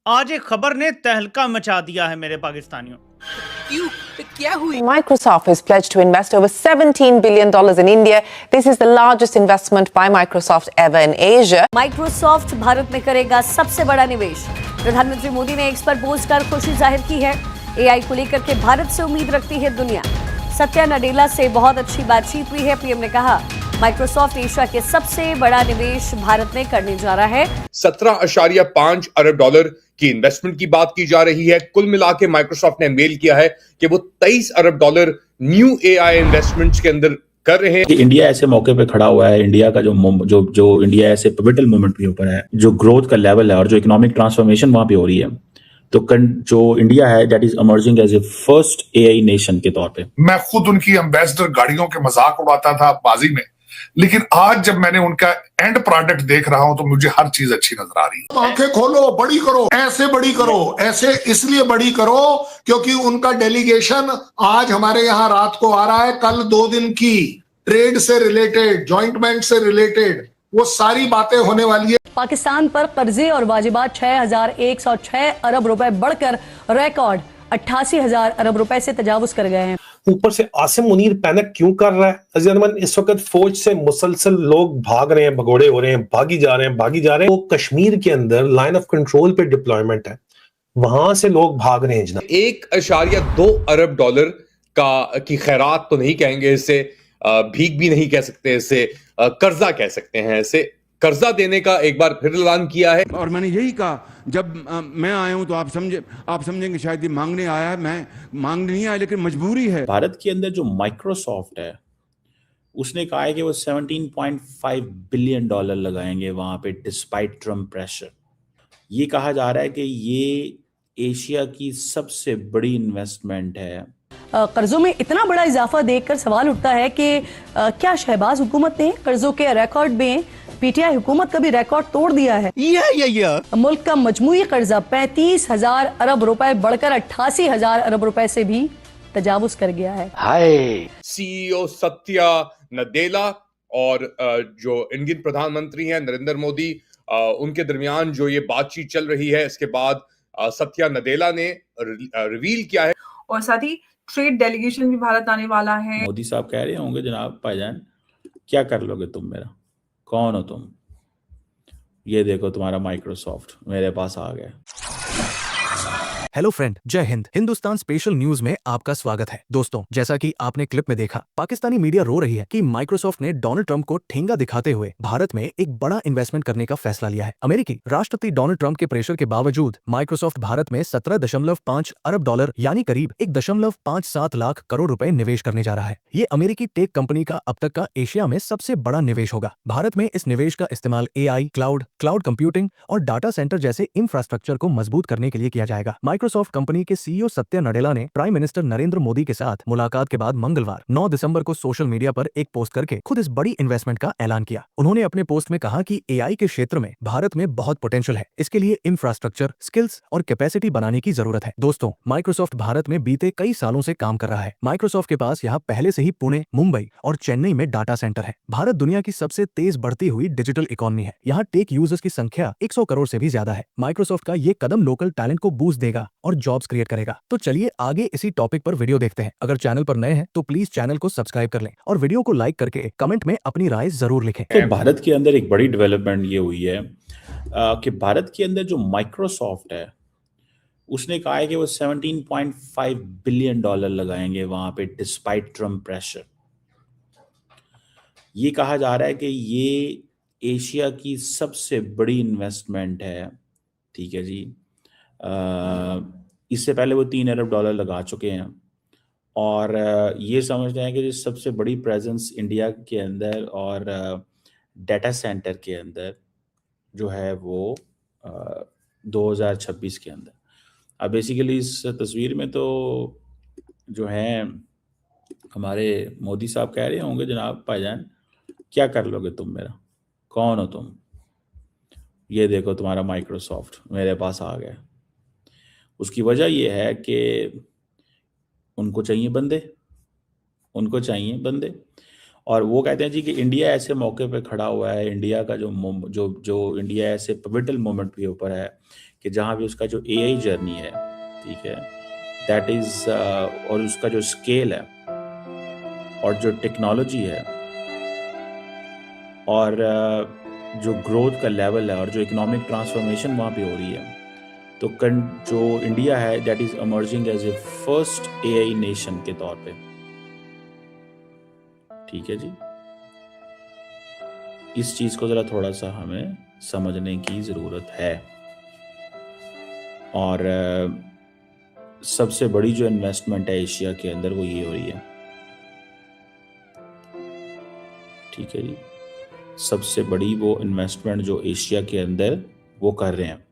आज एक खबर ने तहलका मचा दिया है मेरे पाकिस्तानियों। क्यों? क्या हुई? Microsoft is pledged to invest over $17 billion in India. This is the largest investment by Microsoft ever in Asia. Microsoft Bharat में करेगा सबसे बड़ा निवेश। प्रधानमंत्री मोदी ने एक्स पर पोस्ट कर खुशी जाहिर की है। एआई को लेकर के भारत से उम्मीद रखती है दुनिया। सत्या नडेला से बहुत अच्छी बातचीत हुई है। पीएम ने कहा माइक्रोसॉफ्ट एशिया के सबसे बड़ा निवेश भारत में करने जा रहा है। 17.5 अरब डॉलर की इन्वेस्टमेंट की बात की जा रही है। कुल मिला के माइक्रोसॉफ्ट ने मेल किया है कि वो 23 अरब डॉलर न्यू एआई इन्वेस्टमेंट्स के अंदर कर रहे हैं। इंडिया ऐसे मौके पे खड़ा हुआ है। इंडिया का जो इंडिया ऐसे पिवटल मोमेंट के ऊपर है, जो ग्रोथ का लेवल है और जो इकोनॉमिक ट्रांसफॉर्मेशन वहां पे हो रही है, तो जो इंडिया है that is emerging as a first AI nation के तौर पे। मैं खुद उनकी एम्बेसडर गाड़ियों के मजाक उड़ाता था बाजी में, लेकिन आज जब मैंने उनका एंड प्रोडक्ट देख रहा हूं तो मुझे हर चीज अच्छी नजर आ रही है। आंखें खोलो, बड़ी करो, ऐसे बड़ी करो, ऐसे इसलिए बड़ी करो क्योंकि उनका डेलीगेशन आज हमारे यहाँ रात को आ रहा है। कल 2 दिन की ट्रेड से रिलेटेड, जॉइंटमेंट से रिलेटेड वो सारी बातें होने वाली है। पाकिस्तान पर कर्जे और वाजिबात 6,106 अरब रुपए बढ़कर रिकॉर्ड 88,000 अरब रुपए से तजावुज कर गए हैं। ऊपर से आसिम मुनीर पैनिक क्यों कर रहा है? अजीजमन, इस वक्त फौज से मुसलसल लोग भाग रहे हैं, भगोड़े हो रहे हैं, भागी जा रहे हैं। वो कश्मीर के अंदर लाइन ऑफ कंट्रोल पे डिप्लॉयमेंट है, वहां से लोग भाग रहे हैं जनाब। 1.2 अरब डॉलर की खैरात तो नहीं कहेंगे इसे, भीख भी नहीं कह सकते इसे, कर्जा कह सकते हैं इसे। कर्जा देने का एक बार फिर ऐलान किया है। और मैंने यही कहा जब मैं आया हूं तो आप समझेंगे शायद ये मांगने आया है। मैं मांगने नहीं आया, लेकिन मजबूरी है। भारत के अंदर जो माइक्रोसॉफ्ट है उसने कहा है कि वो 17.5 बिलियन डॉलर लगाएंगे वहां पे डिस्पाइट ट्रम्प प्रेशर। ये कहा जा रहा है कि ये एशिया की सबसे बड़ी इन्वेस्टमेंट है। कर्जों में इतना बड़ा इजाफा देखकर सवाल उठता है कि क्या शहबाज हुकूमत ने कर्जों के रिकॉर्ड में पीटीआई हुकूमत का भी रिकॉर्ड तोड़ दिया है। मुल्क का मजमूई कर्जा 35,000 अरब रुपए बढ़कर 88,000 अरब रुपए से भी तजावुज कर गया है। सीईओ सत्या नडेला और जो इंडियन प्रधानमंत्री हैं नरेंद्र मोदी, उनके दरमियान जो ये बातचीत चल रही है, इसके बाद सत्या नडेला ने रिवील किया है। और साथ ही ट्रेड डेलीगेशन भी भारत आने वाला है। मोदी साहब कह रहे होंगे जनाब भाईजान क्या कर लोगे तुम मेरा, कौन हो तुम? ये देखो तुम्हारा माइक्रोसॉफ्ट मेरे पास आ गया। हेलो फ्रेंड, जय हिंद। हिंदुस्तान स्पेशल न्यूज में आपका स्वागत है। दोस्तों, जैसा कि आपने क्लिप में देखा, पाकिस्तानी मीडिया रो रही है कि माइक्रोसॉफ्ट ने डोनाल्ड ट्रंप को ठेंगा दिखाते हुए भारत में एक बड़ा इन्वेस्टमेंट करने का फैसला लिया है। अमेरिकी राष्ट्रपति डोनाल्ड ट्रंप के प्रेशर के बावजूद माइक्रोसॉफ्ट भारत में 17.5 अरब डॉलर यानी करीब 1.57 लाख करोड़ रुपए निवेश करने जा रहा है। ये अमेरिकी टेक कंपनी का अब तक का एशिया में सबसे बड़ा निवेश होगा। भारत में इस निवेश का इस्तेमाल एआई, क्लाउड कंप्यूटिंग और डाटा सेंटर जैसे इंफ्रास्ट्रक्चर को मजबूत करने के लिए किया जाएगा। माइक्रोसॉफ्ट कंपनी के सीईओ सत्या नडेला ने प्राइम मिनिस्टर नरेंद्र मोदी के साथ मुलाकात के बाद मंगलवार 9 दिसंबर को सोशल मीडिया पर एक पोस्ट करके खुद इस बड़ी इन्वेस्टमेंट का ऐलान किया। उन्होंने अपने पोस्ट में कहा कि एआई के क्षेत्र में भारत में बहुत पोटेंशियल है। इसके लिए इंफ्रास्ट्रक्चर, स्किल्स और कैपेसिटी बनाने की जरूरत है। दोस्तों, माइक्रोसॉफ्ट भारत में बीते कई सालों से काम कर रहा है। माइक्रोसॉफ्ट के पास यहाँ पहले से ही पुणे, मुंबई और चेन्नई में डाटा सेंटर है। भारत दुनिया की सबसे तेज बढ़ती हुई डिजिटल इकोनॉमी है। यहाँ टेक यूजर्स की संख्या 100 करोड़ से भी ज्यादा है। माइक्रोसॉफ्ट का ये कदम लोकल टैलेंट को बूस्ट देगा और जॉब्स क्रिएट करेगा। तो चलिए आगे इसी टॉपिक पर वीडियो देखते हैं। अगर चैनल पर नए हैं तो प्लीज चैनल को सब्सक्राइब कर लें और वीडियो को लाइक करके कमेंट में अपनी राय जरूर लिखें। तो भारत के अंदर एक बड़ी डेवलपमेंट ये हुई है कि भारत के अंदर जो माइक्रोसॉफ्ट है उसने कहा है कि वो 17.5 बिलियन डॉलर लगाएंगे वहां पे डिस्पाइट ट्रम्प प्रेशर। ये कहा जा रहा है कि ये एशिया की सबसे बड़ी इन्वेस्टमेंट है। ठीक है जी। इससे पहले वो 3 अरब डॉलर लगा चुके हैं और ये समझते हैं कि जो सबसे बड़ी प्रेजेंस इंडिया के अंदर और डाटा सेंटर के अंदर जो है वो 2026 के अंदर। अब बेसिकली इस तस्वीर में तो जो है हमारे मोदी साहब कह रहे होंगे जनाब भाईजान क्या कर लोगे तुम मेरा, कौन हो तुम? ये देखो तुम्हारा माइक्रोसॉफ्ट मेरे पास आ गया। उसकी वजह यह है कि उनको चाहिए बंदे और वो कहते हैं जी कि इंडिया ऐसे मौके पे खड़ा हुआ है, इंडिया का जो इंडिया ऐसे पिवटल मोमेंट के ऊपर है कि जहाँ भी उसका जो एआई जर्नी है, ठीक है, दैट इज और उसका जो स्केल है और जो टेक्नोलॉजी है और जो ग्रोथ का लेवल है और जो इकोनॉमिक ट्रांसफॉर्मेशन वहाँ पे हो रही है, तो जो इंडिया है that is emerging as a first AI nation के तौर पे। ठीक है जी, इस चीज को जरा थोड़ा सा हमें समझने की जरूरत है। और सबसे बड़ी जो इन्वेस्टमेंट है एशिया के अंदर वो ये हो रही है। ठीक है जी, सबसे बड़ी वो इन्वेस्टमेंट जो एशिया के अंदर वो कर रहे हैं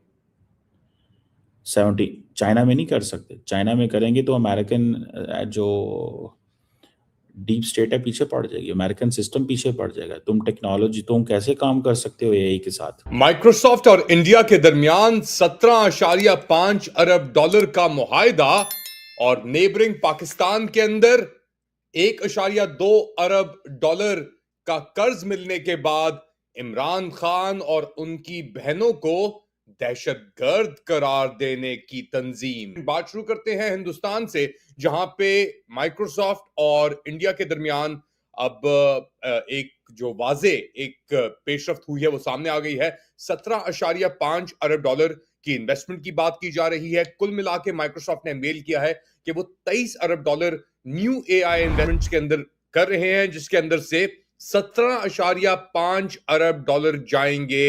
70। चाइना में नहीं कर सकते, चाइना में करेंगे तो अमेरिकन जो डीप स्टेट है पीछे पड़ जाएगी, अमेरिकन सिस्टम पीछे पड़ जाएगा। तुम टेक्नोलॉजी, तुम कैसे काम कर सकते हो एआई के साथ? माइक्रोसॉफ्ट और इंडिया के दरमियान 17.5 अरब डॉलर का मुआहिदा और नेबरिंग पाकिस्तान के अंदर 1.2 अरब डॉलर का कर्ज मिलने के बाद इमरान खान और उनकी बहनों को दहशतगर्द करार देने की तंजीम। बात शुरू करते हैं हिंदुस्तान से, जहां पे माइक्रोसॉफ्ट और इंडिया के दरमियान अब एक जो वाजे एक पेशरफ्त हुई है वो सामने आ गई है। 17.5 अरब डॉलर की इन्वेस्टमेंट की बात की जा रही है। कुल मिला के माइक्रोसॉफ्ट ने मेल किया है कि वो 23 अरब डॉलर न्यू एआई इन्वेस्टमेंट्स के अंदर कर रहे हैं, जिसके अंदर से 17.5 अरब डॉलर जाएंगे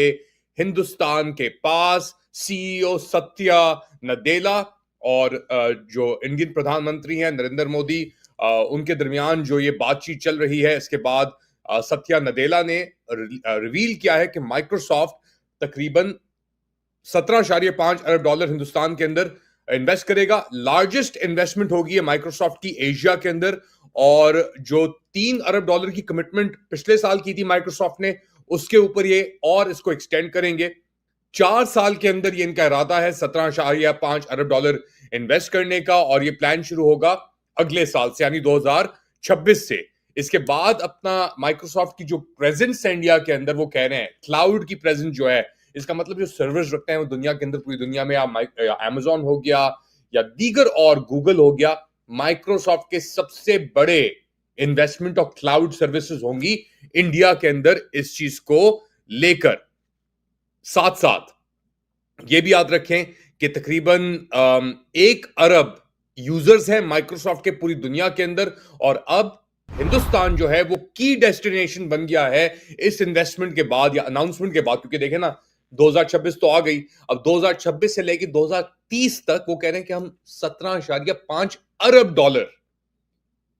हिंदुस्तान के पास। सीईओ सत्या नडेला और जो इंडियन प्रधानमंत्री हैं नरेंद्र मोदी, उनके दरमियान जो ये बातचीत चल रही है, इसके बाद सत्या नडेला ने रिवील किया है कि माइक्रोसॉफ्ट तकरीबन 17.5 अरब डॉलर हिंदुस्तान के अंदर इन्वेस्ट करेगा। लार्जेस्ट इन्वेस्टमेंट होगी ये माइक्रोसॉफ्ट की एशिया के अंदर, और जो 3 अरब डॉलर की कमिटमेंट पिछले साल की थी माइक्रोसॉफ्ट ने, उसके ऊपर ये और इसको एक्सटेंड करेंगे। 4 साल के अंदर ये इनका इरादा है 17.5 अरब डॉलर इन्वेस्ट करने का, और ये प्लान शुरू होगा अगले साल से, यानी 2026 से। इसके बाद अपना माइक्रोसॉफ्ट की जो प्रेजेंस है इंडिया के अंदर, वो कह रहे हैं क्लाउड की प्रेजेंस जो है, इसका मतलब जो सर्वर्स रखते हैं वो दुनिया के अंदर, पूरी दुनिया में, या अमेजॉन हो गया या दीगर और गूगल हो गया, माइक्रोसॉफ्ट के सबसे बड़े इन्वेस्टमेंट ऑफ क्लाउड सर्विसेज होंगी इंडिया के अंदर इस चीज को लेकर। साथ साथ ये भी याद रखें कि तकरीबन 1 अरब यूजर्स हैं माइक्रोसॉफ्ट के पूरी दुनिया के अंदर, और अब हिंदुस्तान जो है वो की डेस्टिनेशन बन गया है इस इन्वेस्टमेंट के बाद या अनाउंसमेंट के बाद। क्योंकि देखें ना, 2026 तो आ गई, अब 2026 से लेकर 2030 तक वो कह रहे हैं कि हम 17.5 अरब डॉलर,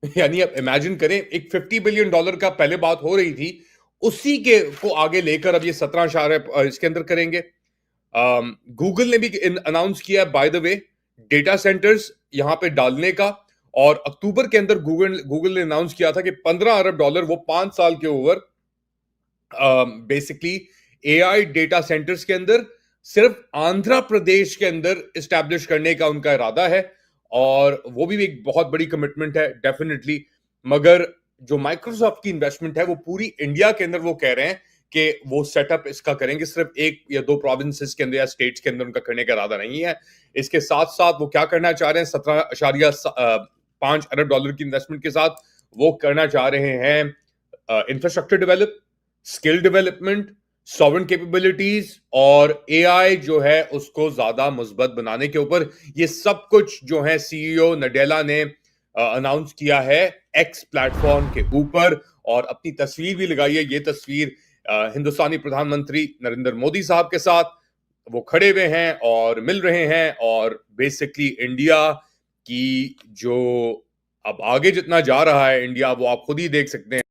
यानी अब इमेजिन करें, एक $50 बिलियन का पहले बात हो रही थी, उसी के को आगे लेकर अब ये 17 इसके अंदर करेंगे। गूगल ने भी अनाउंस किया by the way data centres यहां पे डालने का, और अक्टूबर के अंदर गूगल ने अनाउंस किया था कि 15 अरब डॉलर वो 5 साल के over basically AI data centres के अंदर सिर्फ आंध्र प्रदेश के अंदर इस्टेब्लिश करने का उनका इरादा है, और वो भी एक बहुत बड़ी कमिटमेंट है डेफिनेटली। मगर जो माइक्रोसॉफ्ट की इन्वेस्टमेंट है वो पूरी इंडिया के अंदर वो कह रहे हैं कि वो सेटअप इसका करेंगे, सिर्फ 1 या 2 प्रोविंसेस के अंदर या स्टेट्स के अंदर उनका करने का इरादा नहीं है। इसके साथ साथ वो क्या करना चाह रहे हैं, 17.5 अरब डॉलर की इन्वेस्टमेंट के साथ वो करना चाह रहे हैं infrastructure develop, skill development, sovereign capabilities और एआई जो है उसको ज्यादा मुस्बत बनाने के ऊपर। ये सब कुछ जो है सीईओ नडेला ने अनाउंस किया है एक्स प्लेटफॉर्म के ऊपर, और अपनी तस्वीर भी लगाई है। ये तस्वीर हिंदुस्तानी प्रधानमंत्री नरेंद्र मोदी साहब के साथ वो खड़े हुए हैं और मिल रहे हैं, और बेसिकली इंडिया की जो अब आगे जितना जा रहा है इंडिया, वो आप खुद ही देख सकते हैं।